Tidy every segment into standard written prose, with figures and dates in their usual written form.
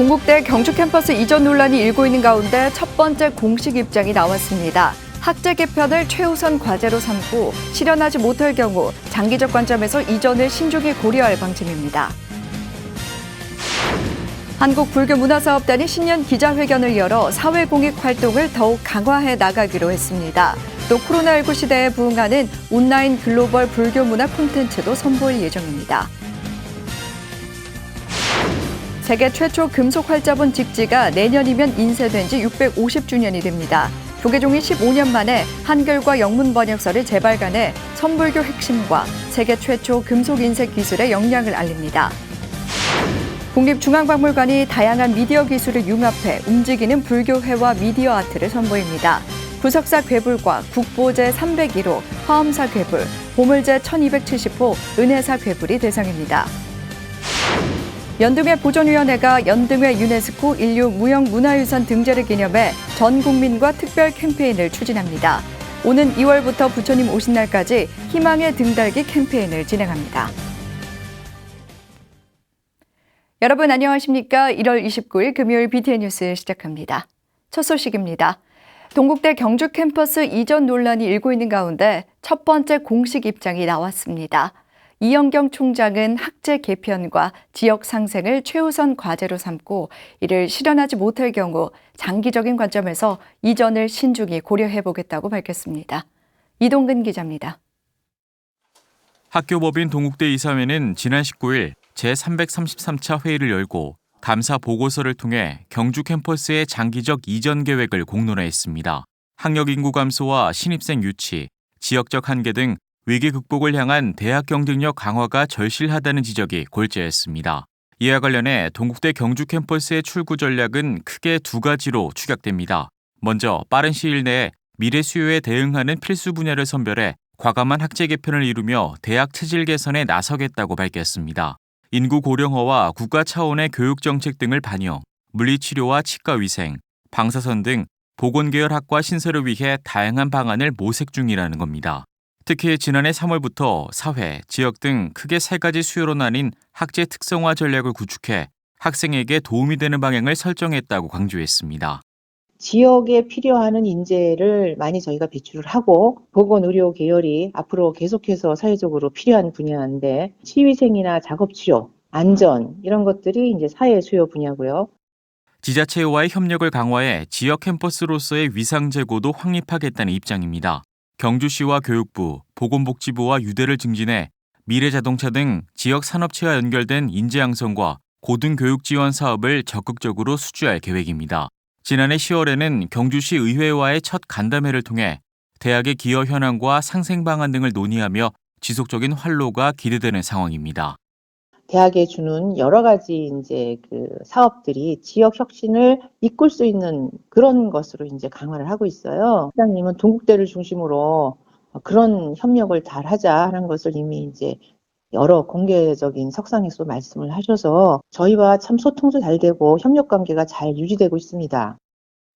동국대 경주 캠퍼스 이전 논란이 일고 있는 가운데 첫 번째 공식 입장이 나왔습니다. 학제 개편을 최우선 과제로 삼고 실현하지 못할 경우 장기적 관점에서 이전을 신중히 고려할 방침입니다. 한국불교문화사업단이 신년 기자회견을 열어 사회공익 활동을 더욱 강화해 나가기로 했습니다. 또 코로나19 시대에 부응하는 온라인 글로벌 불교문화 콘텐츠도 선보일 예정입니다. 세계 최초 금속 활자본 직지가 내년이면 인쇄된 지 650주년이 됩니다. 조계종이 15년 만에 한글과 영문 번역서를 재발간해 선불교 핵심과 세계 최초 금속 인쇄 기술의 역량을 알립니다. 국립중앙박물관이 다양한 미디어 기술을 융합해 움직이는 불교회화 미디어 아트를 선보입니다. 부석사 괴불과 국보제 301호, 화엄사 괴불, 보물제 1270호, 은혜사 괴불이 대상입니다. 연등회 보존위원회가 연등회 유네스코 인류 무형문화유산 등재를 기념해 전 국민과 특별 캠페인을 추진합니다. 오는 2월부터 부처님 오신 날까지 희망의 등달기 캠페인을 진행합니다. 여러분 안녕하십니까? 1월 29일 금요일 BTN 뉴스 시작합니다. 첫 소식입니다. 동국대 경주 캠퍼스 이전 논란이 일고 있는 가운데 첫 번째 공식 입장이 나왔습니다. 이영경 총장은 학제 개편과 지역 상생을 최우선 과제로 삼고 이를 실현하지 못할 경우 장기적인 관점에서 이전을 신중히 고려해보겠다고 밝혔습니다. 이동근 기자입니다. 학교법인 동국대 이사회는 지난 19일 제333차 회의를 열고 감사 보고서를 통해 경주 캠퍼스의 장기적 이전 계획을 공론화했습니다. 학력 인구 감소와 신입생 유치, 지역적 한계 등 위기 극복을 향한 대학 경쟁력 강화가 절실하다는 지적이 골자였습니다. 이와 관련해 동국대 경주 캠퍼스의 출구 전략은 크게 두 가지로 추격됩니다. 먼저 빠른 시일 내에 미래 수요에 대응하는 필수 분야를 선별해 과감한 학제 개편을 이루며 대학 체질 개선에 나서겠다고 밝혔습니다. 인구 고령화와 국가 차원의 교육 정책 등을 반영, 물리치료와 치과위생, 방사선 등 보건계열 학과 신설을 위해 다양한 방안을 모색 중이라는 겁니다. 특히 지난해 3월부터 사회, 지역 등 크게 세 가지 수요로 나뉜 학제 특성화 전략을 구축해 학생에게 도움이 되는 방향을 설정했다고 강조했습니다. 지역에 필요한 인재를 많이 저희가 배출을 하고 보건의료 계열이 앞으로 계속해서 사회적으로 필요한 분야인데 치위생이나 작업치료, 안전 이런 것들이 이제 사회 수요 분야고요. 지자체와의 협력을 강화해 지역 캠퍼스로서의 위상 제고도 확립하겠다는 입장입니다. 경주시와 교육부, 보건복지부와 유대를 증진해 미래자동차 등 지역 산업체와 연결된 인재 양성과 고등교육 지원 사업을 적극적으로 수주할 계획입니다. 지난해 10월에는 경주시 의회와의 첫 간담회를 통해 대학의 기여 현황과 상생 방안 등을 논의하며 지속적인 활로가 기대되는 상황입니다. 대학에 주는 여러 가지 이제 사업들이 지역 혁신을 이끌 수 있는 그런 것으로 이제 강화를 하고 있어요. 시장님은 동국대를 중심으로 그런 협력을 잘 하자라는 것을 이미 이제 여러 공개적인 석상에서 말씀을 하셔서 저희와 참 소통도 잘 되고 협력 관계가 잘 유지되고 있습니다.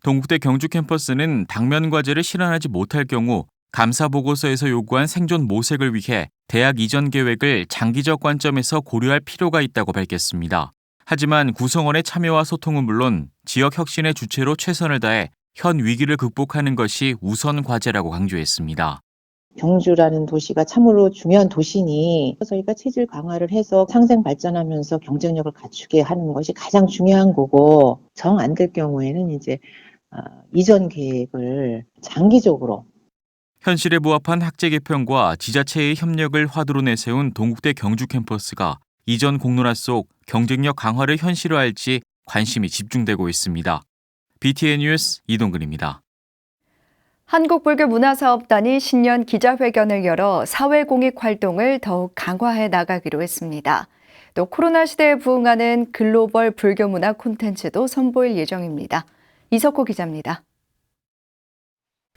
동국대 경주 캠퍼스는 당면 과제를 실현하지 못할 경우 감사 보고서에서 요구한 생존 모색을 위해 대학 이전 계획을 장기적 관점에서 고려할 필요가 있다고 밝혔습니다. 하지만 구성원의 참여와 소통은 물론 지역 혁신의 주체로 최선을 다해 현 위기를 극복하는 것이 우선 과제라고 강조했습니다. 경주라는 도시가 참으로 중요한 도시니 저희가 체질 강화를 해서 상생 발전하면서 경쟁력을 갖추게 하는 것이 가장 중요한 거고 정 안 될 경우에는 이제 이전 계획을 장기적으로 현실에 부합한 학제 개편과 지자체의 협력을 화두로 내세운 동국대 경주 캠퍼스가 이전 공론화 속 경쟁력 강화를 현실화할지 관심이 집중되고 있습니다. BTN 뉴스 이동근입니다. 한국불교문화사업단이 신년 기자회견을 열어 사회공익 활동을 더욱 강화해 나가기로 했습니다. 또 코로나 시대에 부응하는 글로벌 불교문화 콘텐츠도 선보일 예정입니다. 이석호 기자입니다.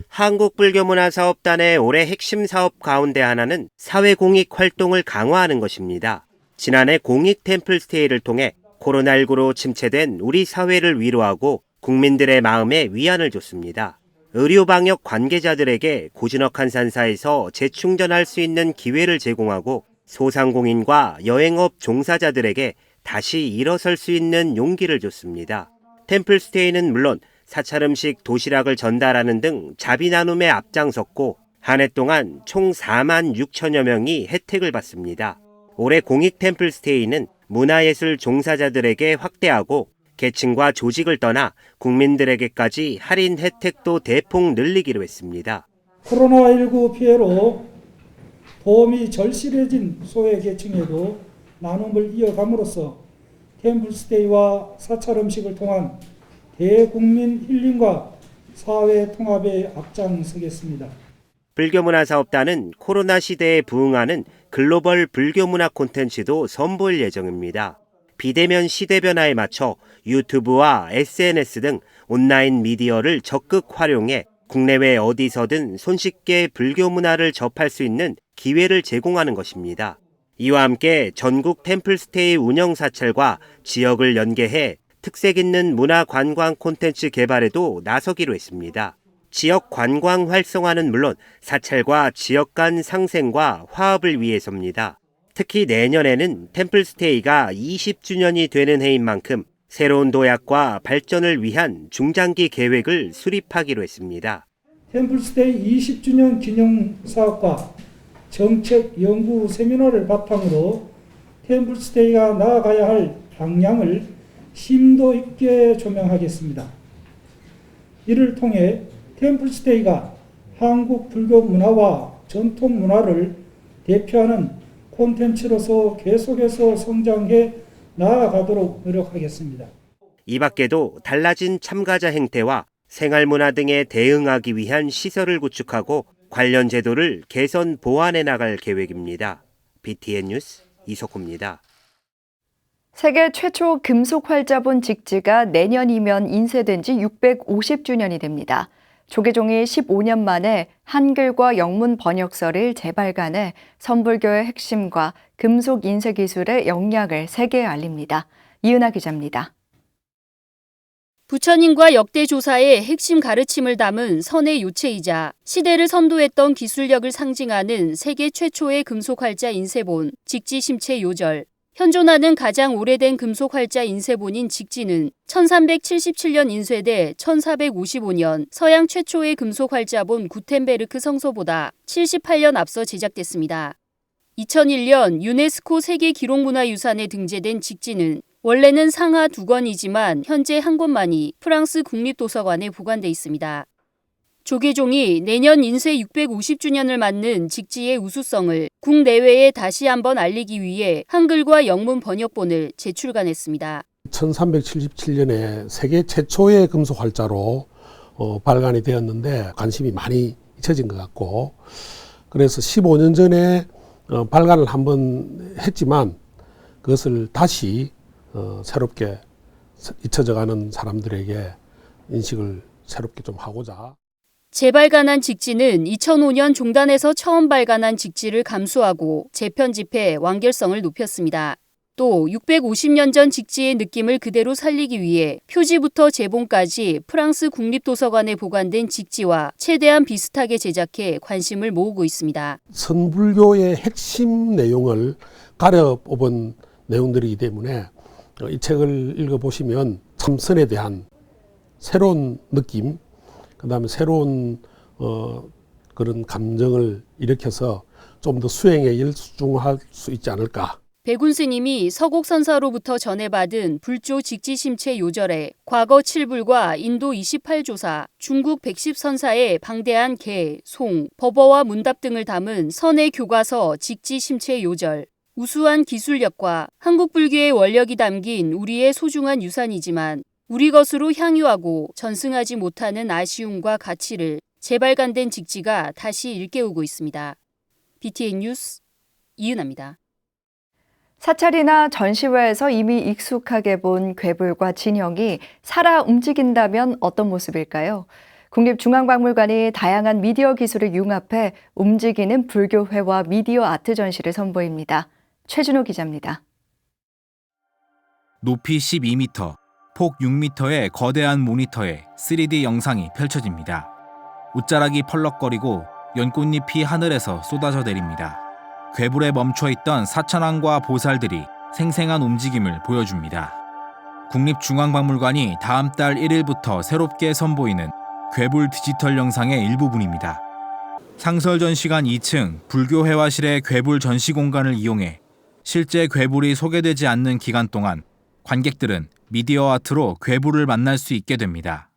한국불교문화사업단의 올해 핵심 사업 가운데 하나는 사회공익 활동을 강화하는 것입니다. 지난해 공익 템플스테이를 통해 코로나19로 침체된 우리 사회를 위로하고 국민들의 마음에 위안을 줬습니다. 의료방역 관계자들에게 고즈넉한 산사에서 재충전할 수 있는 기회를 제공하고 소상공인과 여행업 종사자들에게 다시 일어설 수 있는 용기를 줬습니다. 템플스테이는 물론 사찰 음식 도시락을 전달하는 등 자비 나눔에 앞장섰고 한 해 동안 총 4만 6천여 명이 혜택을 받습니다. 올해 공익 템플스테이는 문화예술 종사자들에게 확대하고 계층과 조직을 떠나 국민들에게까지 할인 혜택도 대폭 늘리기로 했습니다. 코로나19 피해로 도움이 절실해진 소외계층에도 나눔을 이어감으로써 템플스테이와 사찰 음식을 통한 대국민 힐링과 사회 통합에 앞장서겠습니다. 불교문화사업단은 코로나 시대에 부응하는 글로벌 불교문화 콘텐츠도 선보일 예정입니다. 비대면 시대 변화에 맞춰 유튜브와 SNS 등 온라인 미디어를 적극 활용해 국내외 어디서든 손쉽게 불교 문화를 접할 수 있는 기회를 제공하는 것입니다. 이와 함께 전국 템플스테이 운영 사찰과 지역을 연계해 특색 있는 문화 관광 콘텐츠 개발에도 나서기로 했습니다. 지역 관광 활성화는 물론 사찰과 지역 간 상생과 화합을 위해서입니다. 특히 내년에는 템플스테이가 20주년이 되는 해인 만큼 새로운 도약과 발전을 위한 중장기 계획을 수립하기로 했습니다. 템플스테이 20주년 기념 사업과 정책 연구 세미나를 바탕으로 템플스테이가 나아가야 할 방향을 심도 있게 조명하겠습니다. 이를 통해 템플스테이가 한국 불교 문화와 전통 문화를 대표하는 콘텐츠로서 계속해서 성장해 나아가도록 노력하겠습니다. 이 밖에도 달라진 참가자 행태와 생활문화 등에 대응하기 위한 시설을 구축하고 관련 제도를 개선 보완해 나갈 계획입니다. BTN 뉴스 이석호입니다. 세계 최초 금속 활자본 직지가 내년이면 인쇄된 지 650주년이 됩니다. 조계종이 15년 만에 한글과 영문 번역서를 재발간해 선불교의 핵심과 금속 인쇄 기술의 영향을 세계에 알립니다. 이은하 기자입니다. 부처님과 역대 조사의 핵심 가르침을 담은 선의 요체이자 시대를 선도했던 기술력을 상징하는 세계 최초의 금속 활자 인쇄본, 직지 심체 요절. 현존하는 가장 오래된 금속 활자 인쇄본인 직지는 1377년 인쇄돼 1455년 서양 최초의 금속 활자본 구텐베르크 성서보다 78년 앞서 제작됐습니다. 2001년 유네스코 세계기록문화유산에 등재된 직지는 원래는 상하 2권이지만 현재 한 권만이 프랑스 국립도서관에 보관돼 있습니다. 조계종이 내년 인쇄 650주년을 맞는 직지의 우수성을 국내외에 다시 한번 알리기 위해 한글과 영문 번역본을 재출간했습니다. 1377년에 세계 최초의 금속 활자로 발간이 되었는데 관심이 많이 잊혀진 것 같고, 그래서 15년 전에 발간을 한번 했지만 그것을 다시 새롭게 잊혀져가는 사람들에게 인식을 새롭게 좀 하고자. 재발간한 직지는 2005년 종단에서 처음 발간한 직지를 감수하고 재편집해 완결성을 높였습니다. 또 650년 전 직지의 느낌을 그대로 살리기 위해 표지부터 제본까지 프랑스 국립도서관에 보관된 직지와 최대한 비슷하게 제작해 관심을 모으고 있습니다. 선불교의 핵심 내용을 가려뽑은 내용들이기 때문에 이 책을 읽어보시면 참선에 대한 새로운 느낌, 그 다음에 새로운 그런 감정을 일으켜서 좀 더 수행에 일수중할 수 있지 않을까. 백운 스님이 서곡선사로부터 전해받은 불조 직지심체 요절에 과거 7불과 인도 28조사, 중국 110선사의 방대한 개, 송, 법어와 문답 등을 담은 선의 교과서 직지심체 요절. 우수한 기술력과 한국 불교의 원력이 담긴 우리의 소중한 유산이지만 우리 것으로 향유하고 전승하지 못하는 아쉬움과 가치를 재발간된 직지가 다시 일깨우고 있습니다. BTN 뉴스 이은하입니다. 사찰이나 전시회에서 이미 익숙하게 본 괴불과 진형이 살아 움직인다면 어떤 모습일까요? 국립중앙박물관이 다양한 미디어 기술을 융합해 움직이는 불교회와 미디어 아트 전시를 선보입니다. 최준호 기자입니다. 높이 12m, 폭 6m의 거대한 모니터에 3D 영상이 펼쳐집니다. 옷자락이 펄럭거리고 연꽃잎이 하늘에서 쏟아져 내립니다. 괴불에 멈춰있던 사천왕과 보살들이 생생한 움직임을 보여줍니다. 국립중앙박물관이 다음 달 1일부터 새롭게 선보이는 괴불 디지털 영상의 일부분입니다. 상설 전시관 2층 불교회화실의 괴불 전시 공간을 이용해 실제 괴불이 소개되지 않는 기간 동안 관객들은 미디어 아트로 괴불을 만날 수 있게 됩니다.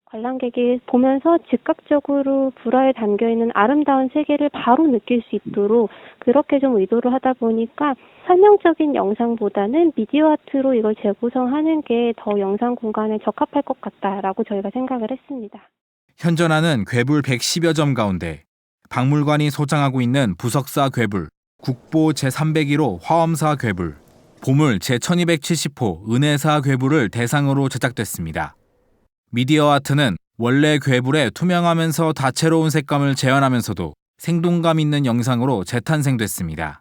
관람객이 보면서 즉각적으로 불화에 담겨있는 아름다운 세계를 바로 느낄 수 있도록 그렇게 좀 의도를 하다 보니까 설명적인 영상보다는 미디어 아트로 이걸 재구성하는 게 더 영상 공간에 적합할 것 같다라고 저희가 생각을 했습니다. 현존하는 괴불 110여 점 가운데 박물관이 소장하고 있는 부석사 괴불, 국보 제301호 화엄사 괴불, 보물 제1270호 은혜사 괴불을 대상으로 제작됐습니다. 미디어 아트는 원래 괴불의 투명하면서 다채로운 색감을 재현하면서도 생동감 있는 영상으로 재탄생됐습니다.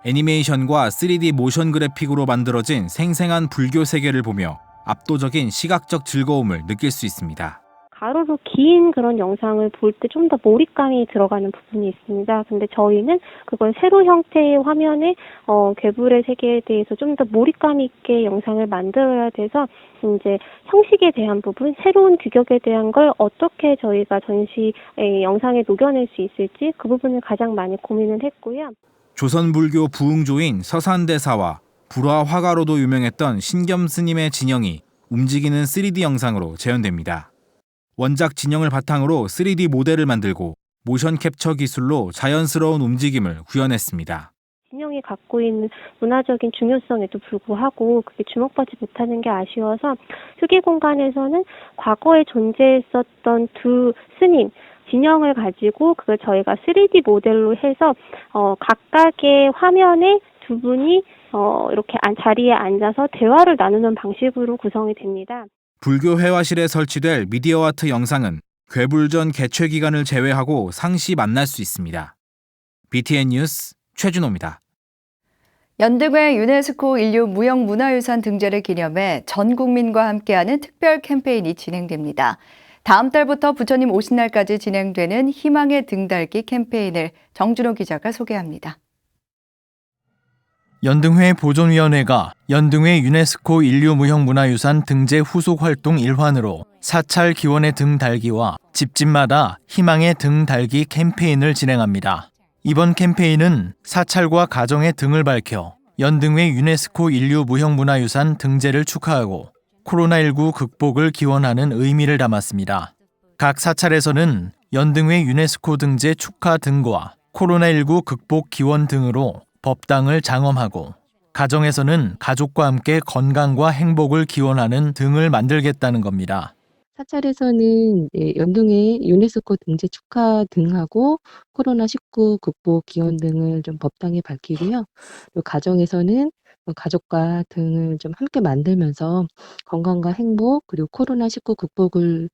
애니메이션과 3D 모션 그래픽으로 만들어진 생생한 불교 세계를 보며 압도적인 시각적 즐거움을 느낄 수 있습니다. 가로로 긴 그런 영상을 볼 때 좀 더 몰입감이 들어가는 부분이 있습니다. 근데 저희는 그걸 세로 형태의 화면에 괴불의 세계에 대해서 좀 더 몰입감 있게 영상을 만들어야 돼서 이제 형식에 대한 부분, 새로운 규격에 대한 걸 어떻게 저희가 전시 영상에 녹여낼 수 있을지 그 부분을 가장 많이 고민을 했고요. 조선불교 부흥조인 서산대사와 불화 화가로도 유명했던 신겸 스님의 진영이 움직이는 3D 영상으로 재현됩니다. 원작 진영을 바탕으로 3D 모델을 만들고 모션 캡처 기술로 자연스러운 움직임을 구현했습니다. 진영이 갖고 있는 문화적인 중요성에도 불구하고 그게 주목받지 못하는 게 아쉬워서 휴게 공간에서는 과거에 존재했었던 두 스님 진영을 가지고 그걸 저희가 3D 모델로 해서 각각의 화면에 두 분이 이렇게 자리에 앉아서 대화를 나누는 방식으로 구성이 됩니다. 불교 회화실에 설치될 미디어 아트 영상은 괴불전 개최 기간을 제외하고 상시 만날 수 있습니다. BTN 뉴스 최준호입니다. 연등회 유네스코 인류 무형문화유산 등재를 기념해 전 국민과 함께하는 특별 캠페인이 진행됩니다. 다음 달부터 부처님 오신 날까지 진행되는 희망의 등 달기 캠페인을 정준호 기자가 소개합니다. 연등회 보존위원회가 연등회 유네스코 인류무형문화유산 등재 후속 활동 일환으로 사찰 기원의 등 달기와 집집마다 희망의 등 달기 캠페인을 진행합니다. 이번 캠페인은 사찰과 가정의 등을 밝혀 연등회 유네스코 인류무형문화유산 등재를 축하하고 코로나19 극복을 기원하는 의미를 담았습니다. 각 사찰에서는 연등회 유네스코 등재 축하 등과 코로나19 극복 기원 등으로 법당을 장엄하고 가정에서는 가족과 함께 건강과 행복을 기원하는 등을 만들겠다는 겁니다. 사찰에서는 연등회 유네스코 등재 축하 등하고 코로나19 극복 기원 등을 좀 법당에 밝히고요. 그리고 가정에서는 가족과 등을 좀 함께 만들면서 건강과 행복 그리고 코로나19 극복을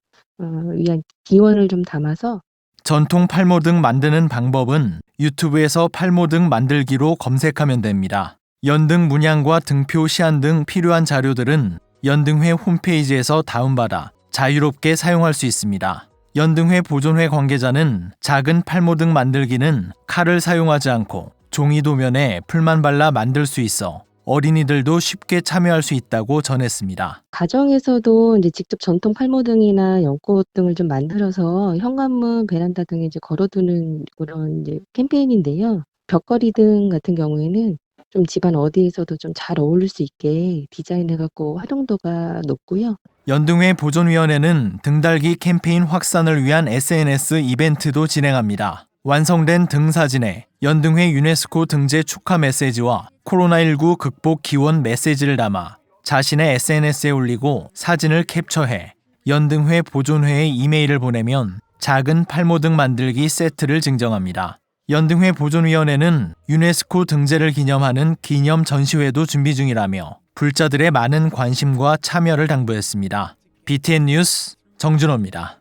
위한 기원을 좀 담아서 전통 팔모등 만드는 방법은 유튜브에서 팔모등 만들기로 검색하면 됩니다. 연등 문양과 등표 시안 등 필요한 자료들은 연등회 홈페이지에서 다운받아 자유롭게 사용할 수 있습니다. 연등회 보존회 관계자는 작은 팔모등 만들기는 칼을 사용하지 않고 종이 도면에 풀만 발라 만들 수 있어 어린이들도 쉽게 참여할 수 있다고 전했습니다. 가정에서도 이제 직접 전통 팔모등이나 연꽃 등을 좀 만들어서 현관문, 베란다 등에 이제 걸어두는 그런 이제 캠페인인데요. 벽걸이 등 같은 경우에는 좀 집안 어디에서도 좀 잘 어울릴 수 있게 디자인해갖고 활용도가 높고요. 연등회 보존위원회는 등달기 캠페인 확산을 위한 SNS 이벤트도 진행합니다. 완성된 등 사진에 연등회 유네스코 등재 축하 메시지와 코로나19 극복 기원 메시지를 담아 자신의 SNS에 올리고 사진을 캡처해 연등회 보존회에 이메일을 보내면 작은 팔모등 만들기 세트를 증정합니다. 연등회 보존위원회는 유네스코 등재를 기념하는 기념 전시회도 준비 중이라며 불자들의 많은 관심과 참여를 당부했습니다. BTN 뉴스 정준호입니다.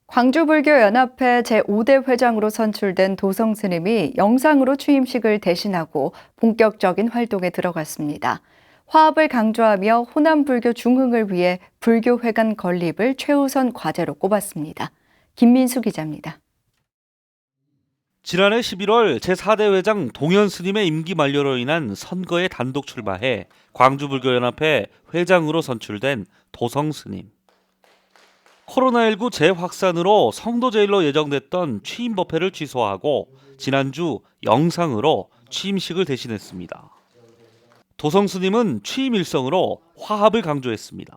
광주불교연합회 제5대 회장으로 선출된 도성 스님이 영상으로 취임식을 대신하고 본격적인 활동에 들어갔습니다. 화합을 강조하며 호남불교 중흥을 위해 불교회관 건립을 최우선 과제로 꼽았습니다. 김민수 기자입니다. 지난해 11월 제4대 회장 동현 스님의 임기 만료로 인한 선거에 단독 출마해 광주불교연합회 회장으로 선출된 도성 스님. 코로나19 재확산으로 성도제일로 예정됐던 취임 법회를 취소하고 지난주 영상으로 취임식을 대신했습니다. 도성 스님은 취임 일성으로 화합을 강조했습니다.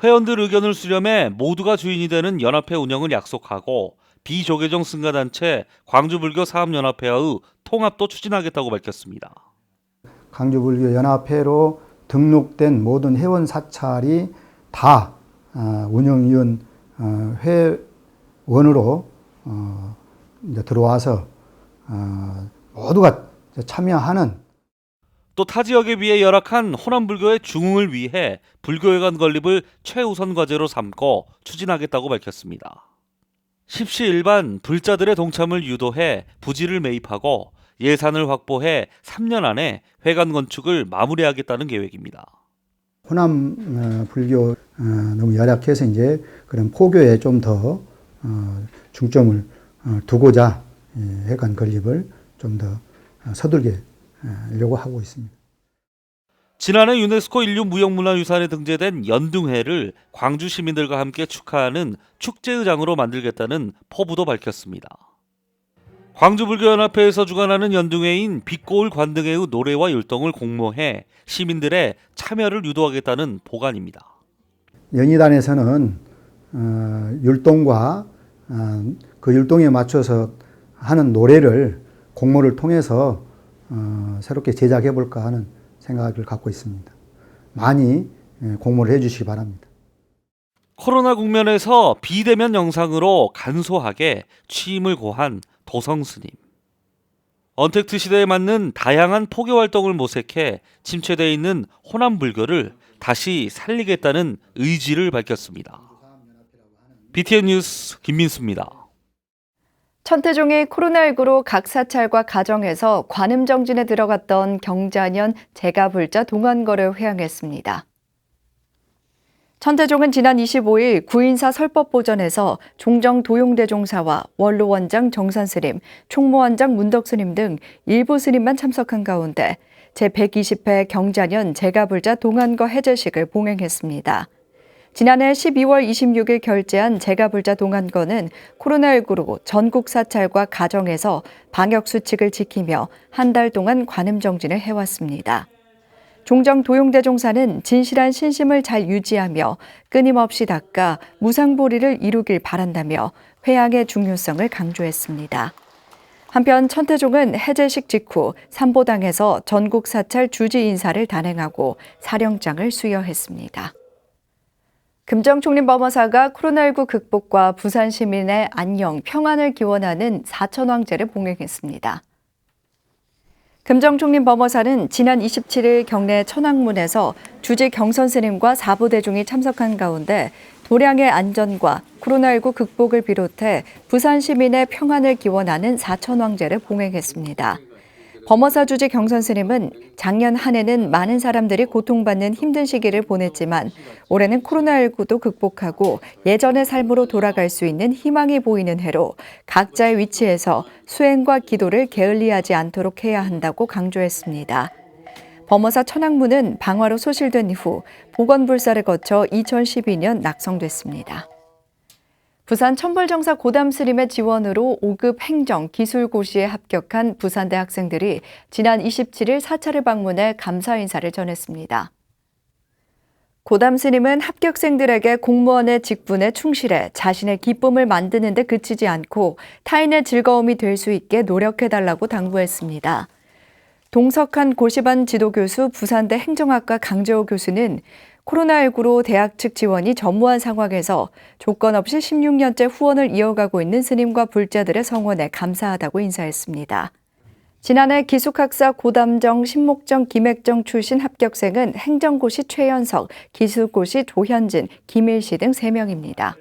회원들 의견을 수렴해 모두가 주인이 되는 연합회 운영을 약속하고 비조계종 승가단체 광주불교사업연합회와의 통합도 추진하겠다고 밝혔습니다. 광주불교연합회로 등록된 모든 회원 사찰이 다 운영위원 회원으로 이제 들어와서 모두가 참여하는. 또 타 지역에 비해 열악한 호남불교의 중흥을 위해 불교회관 건립을 최우선 과제로 삼고 추진하겠다고 밝혔습니다. 십시일반 불자들의 동참을 유도해 부지를 매입하고 예산을 확보해 3년 안에 회관 건축을 마무리하겠다는 계획입니다. 호남 불교 너무 열악해서 이제 그런 포교에 좀 더 중점을 두고자 회관 건립을 좀 더 서둘게 하려고 하고 있습니다. 지난해 유네스코 인류무형문화유산에 등재된 연등회를 광주 시민들과 함께 축하하는 축제의장으로 만들겠다는 포부도 밝혔습니다. 광주불교연합회에서 주관하는 연등회인 빛고울 관등회의 노래와 율동을 공모해 시민들의 참여를 유도하겠다는 보관입니다. 연희단에서는 율동과 그 율동에 맞춰서 하는 노래를 공모를 통해서 새롭게 제작해 볼까 하는 생각을 갖고 있습니다. 많이 공모를 해주시기 바랍니다. 코로나 국면에서 비대면 영상으로 간소하게 취임을 고한 도성 스님. 언택트 시대에 맞는 다양한 포교 활동을 모색해 침체되어 있는 호남 불교를 다시 살리겠다는 의지를 밝혔습니다. BTN 뉴스 김민수입니다. 천태종이 코로나19로 각 사찰과 가정에서 관음정진에 들어갔던 경자년 제가불자 동안거를 회항했습니다. 천태종은 지난 25일 구인사 설법보전에서 종정 도용대종사와 원로원장 정산스님, 총무원장 문덕스님 등 일부 스님만 참석한 가운데 제120회 경자년 제가불자 동안거 해제식을 봉행했습니다. 지난해 12월 26일 결제한 제가불자 동안거는 코로나19로 전국 사찰과 가정에서 방역수칙을 지키며 한 달 동안 관음정진을 해왔습니다. 종정 도용대종사는 진실한 신심을 잘 유지하며 끊임없이 닦아 무상보리를 이루길 바란다며 회향의 중요성을 강조했습니다. 한편 천태종은 해제식 직후 삼보당에서 전국 사찰 주지 인사를 단행하고 사령장을 수여했습니다. 금정총림 범어사가 코로나19 극복과 부산 시민의 안녕, 평안을 기원하는 사천왕제를 봉행했습니다. 금정총림 범어사는 지난 27일 경내 천왕문에서 주지 경선스님과 사부대중이 참석한 가운데 도량의 안전과 코로나19 극복을 비롯해 부산 시민의 평안을 기원하는 사천왕제를 봉행했습니다. 범어사 주지 경선스님은 작년 한 해는 많은 사람들이 고통받는 힘든 시기를 보냈지만 올해는 코로나19도 극복하고 예전의 삶으로 돌아갈 수 있는 희망이 보이는 해로 각자의 위치에서 수행과 기도를 게을리하지 않도록 해야 한다고 강조했습니다. 범어사 천왕문은 방화로 소실된 이후 보건불사를 거쳐 2012년 낙성됐습니다. 부산 천벌정사 고담스님의 지원으로 5급 행정 기술고시에 합격한 부산대 학생들이 지난 27일 사찰을 방문해 감사 인사를 전했습니다. 고담스님은 합격생들에게 공무원의 직분에 충실해 자신의 기쁨을 만드는 데 그치지 않고 타인의 즐거움이 될 수 있게 노력해달라고 당부했습니다. 동석한 고시반 지도교수 부산대 행정학과 강재호 교수는 코로나19로 대학 측 지원이 전무한 상황에서 조건 없이 16년째 후원을 이어가고 있는 스님과 불자들의 성원에 감사하다고 인사했습니다. 지난해 기숙학사 고담정, 신목정, 김액정 출신 합격생은 행정고시 최연석, 기술고시 조현진, 김일시 등 3명입니다.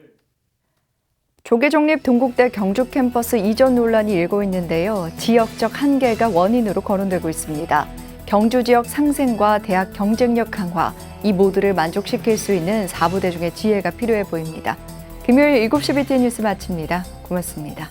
조계종립 동국대 경주 캠퍼스 이전 논란이 일고 있는데요. 지역적 한계가 원인으로 거론되고 있습니다. 경주 지역 상생과 대학 경쟁력 강화, 이 모두를 만족시킬 수 있는 4부대중의 지혜가 필요해 보입니다. 금요일 7시 BTN 뉴스 마칩니다. 고맙습니다.